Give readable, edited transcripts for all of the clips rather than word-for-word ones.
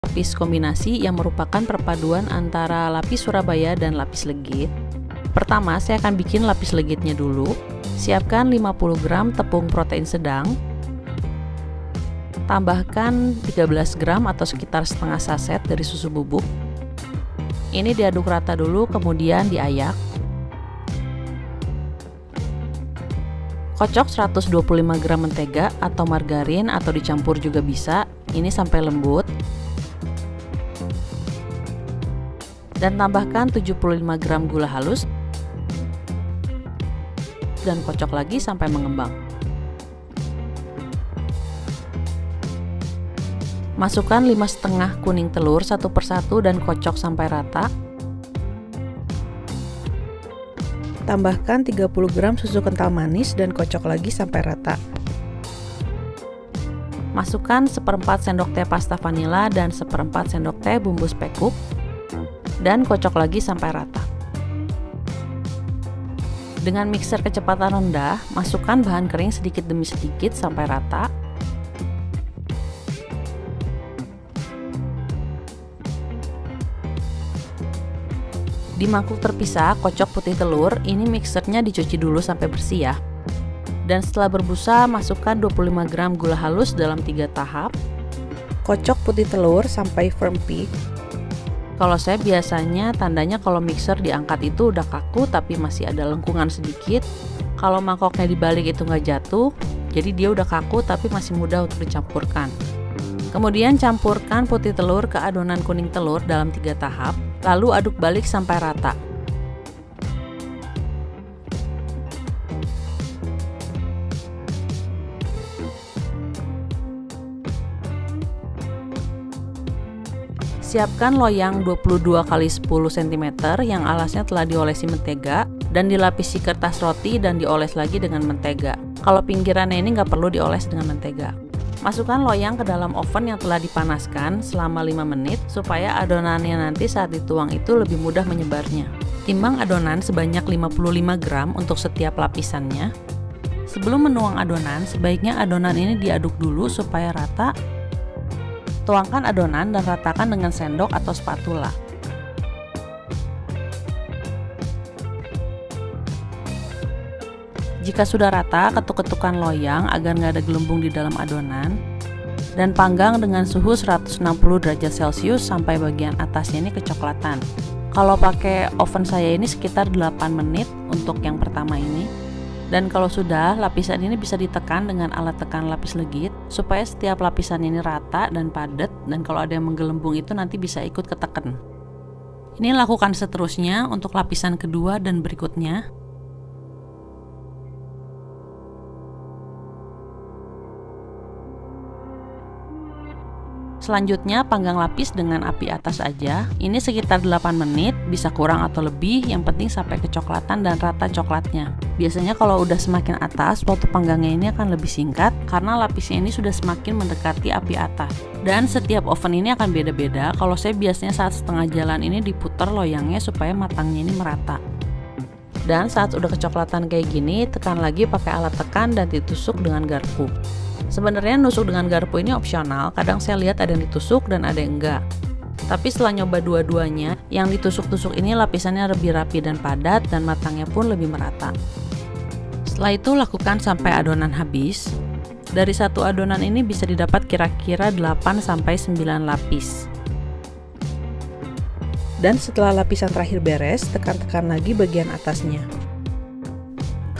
lapis kombinasi yang merupakan perpaduan antara lapis Surabaya dan lapis legit. Pertama, saya akan bikin lapis legitnya dulu. Siapkan 50 gram tepung protein sedang. Tambahkan 13 gram atau sekitar setengah saset dari susu bubuk. Ini diaduk rata dulu, kemudian diayak. Kocok 125 gram mentega atau margarin atau dicampur juga bisa. Ini sampai lembut. Dan tambahkan 75 gram gula halus. Dan kocok lagi sampai mengembang. Masukkan 5,5 kuning telur satu persatu dan kocok sampai rata. Tambahkan 30 gram susu kental manis dan kocok lagi sampai rata. Masukkan 1/4 sendok teh pasta vanila dan 1/4 sendok teh bumbu spekuk dan kocok lagi sampai rata. Dengan mixer kecepatan rendah, masukkan bahan kering sedikit demi sedikit sampai rata. Di mangkuk terpisah, kocok putih telur. Ini mixernya dicuci dulu sampai bersih ya. Dan setelah berbusa, masukkan 25 gram gula halus dalam 3 tahap. Kocok putih telur sampai firm peak. Kalau saya biasanya tandanya kalau mixer diangkat itu udah kaku tapi masih ada lengkungan sedikit. Kalau mangkoknya dibalik itu nggak jatuh, jadi dia udah kaku tapi masih mudah untuk dicampurkan. Kemudian campurkan putih telur ke adonan kuning telur dalam 3 tahap, lalu aduk balik sampai rata. Siapkan loyang 22 x 10 cm yang alasnya telah diolesi mentega dan dilapisi kertas roti dan dioles lagi dengan mentega. Kalau pinggirannya ini nggak perlu dioles dengan mentega. Masukkan loyang ke dalam oven yang telah dipanaskan selama 5 menit supaya adonannya nanti saat dituang itu lebih mudah menyebarnya. Timbang adonan sebanyak 55 gram untuk setiap lapisannya. Sebelum menuang adonan, sebaiknya adonan ini diaduk dulu supaya rata. Tuangkan adonan dan ratakan dengan sendok atau spatula. Jika sudah rata, ketuk-ketukan loyang agar nggak ada gelembung di dalam adonan dan panggang dengan suhu 160 derajat Celcius sampai bagian atasnya ini kecoklatan. Kalau pakai oven saya ini sekitar 8 menit untuk yang pertama ini. Dan kalau sudah, lapisan ini bisa ditekan dengan alat tekan lapis legit supaya setiap lapisan ini rata dan padat, dan kalau ada yang menggelembung itu nanti bisa ikut keteken. Ini lakukan seterusnya untuk lapisan kedua dan berikutnya. Selanjutnya panggang lapis dengan api atas aja. Ini sekitar 8 menit, bisa kurang atau lebih, yang penting sampai kecoklatan dan rata coklatnya. Biasanya kalau udah semakin atas, waktu panggangnya ini akan lebih singkat karena lapisnya ini sudah semakin mendekati api atas. Dan setiap oven ini akan beda-beda. Kalau saya biasanya saat setengah jalan ini diputar loyangnya supaya matangnya ini merata. Dan saat udah kecoklatan kayak gini, tekan lagi pakai alat tekan dan ditusuk dengan garpu. Sebenarnya nusuk dengan garpu ini opsional, kadang saya lihat ada yang ditusuk dan ada yang enggak. Tapi setelah nyoba dua-duanya, yang ditusuk-tusuk ini lapisannya lebih rapi dan padat dan matangnya pun lebih merata. Setelah itu lakukan sampai adonan habis. Dari satu adonan ini bisa didapat kira-kira 8-9 lapis. Dan setelah lapisan terakhir beres, tekan-tekan lagi bagian atasnya.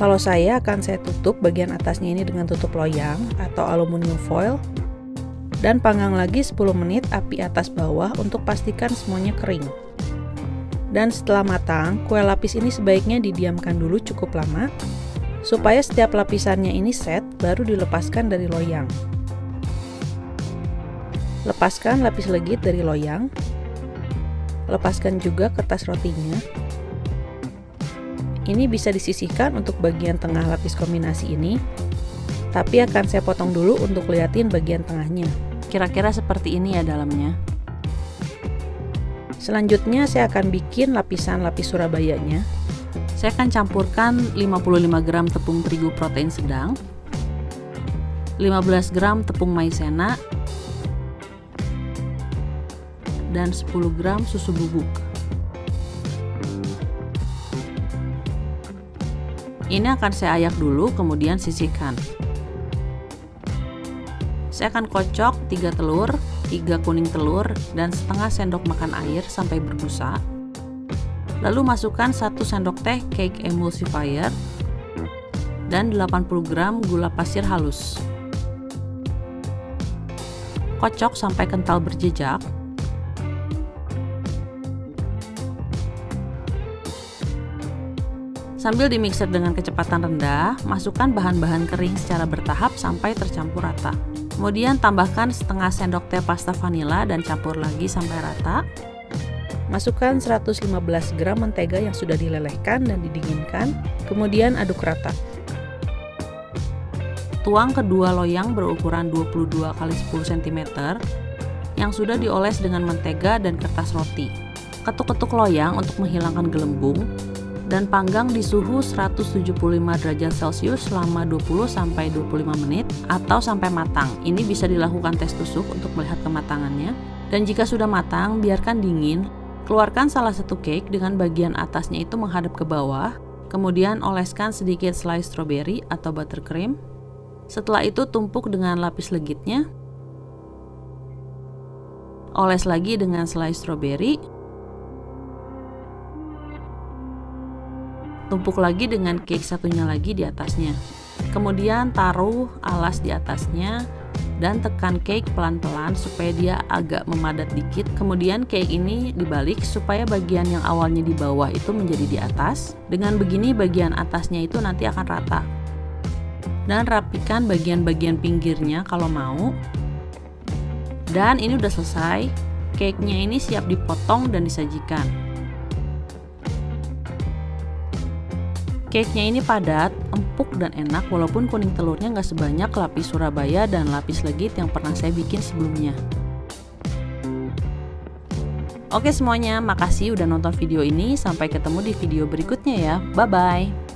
Kalau saya tutup bagian atasnya ini dengan tutup loyang atau aluminium foil dan panggang lagi 10 menit api atas bawah untuk pastikan semuanya kering. Dan setelah matang, kue lapis ini sebaiknya didiamkan dulu cukup lama supaya setiap lapisannya ini set, baru dilepaskan dari loyang. Lepaskan lapis legit dari loyang. Lepaskan juga kertas rotinya. Ini bisa disisihkan untuk bagian tengah lapis kombinasi ini, tapi akan saya potong dulu untuk liatin bagian tengahnya. Kira-kira seperti ini ya dalamnya. Selanjutnya saya akan bikin lapisan lapis Surabayanya. Saya akan campurkan 55 gram tepung terigu protein sedang, 15 gram tepung maizena, dan 10 gram susu bubuk. Ini akan saya ayak dulu, kemudian sisihkan. Saya akan kocok 3 telur, 3 kuning telur, dan setengah sendok makan air sampai berbusa. Lalu masukkan 1 sendok teh cake emulsifier dan 80 gram gula pasir halus. Kocok sampai kental berjejak. Sambil dimixer dengan kecepatan rendah, masukkan bahan-bahan kering secara bertahap sampai tercampur rata. Kemudian tambahkan setengah sendok teh pasta vanila dan campur lagi sampai rata. Masukkan 115 gram mentega yang sudah dilelehkan dan didinginkan, kemudian aduk rata. Tuang kedua loyang berukuran 22 x 10 cm yang sudah dioles dengan mentega dan kertas roti. Ketuk-ketuk loyang untuk menghilangkan gelembung dan panggang di suhu 175 derajat Celcius selama 20-25 menit atau sampai matang. Ini bisa dilakukan tes tusuk untuk melihat kematangannya. Dan jika sudah matang, biarkan dingin. Keluarkan salah satu cake dengan bagian atasnya itu menghadap ke bawah. Kemudian oleskan sedikit slice strawberry atau buttercream. Setelah itu tumpuk dengan lapis legitnya. Oles lagi dengan slice strawberry. Tumpuk lagi dengan cake satunya lagi di atasnya. Kemudian taruh alas di atasnya dan tekan cake pelan-pelan supaya dia agak memadat dikit. Kemudian cake ini dibalik supaya bagian yang awalnya di bawah itu menjadi di atas. Dengan begini bagian atasnya itu nanti akan rata. Dan rapikan bagian-bagian pinggirnya kalau mau. Dan ini udah selesai. Cake-nya ini siap dipotong dan disajikan. Cake-nya ini padat, empuk dan enak walaupun kuning telurnya nggak sebanyak lapis Surabaya dan lapis legit yang pernah saya bikin sebelumnya. Oke semuanya, makasih udah nonton video ini. Sampai ketemu di video berikutnya ya. Bye-bye.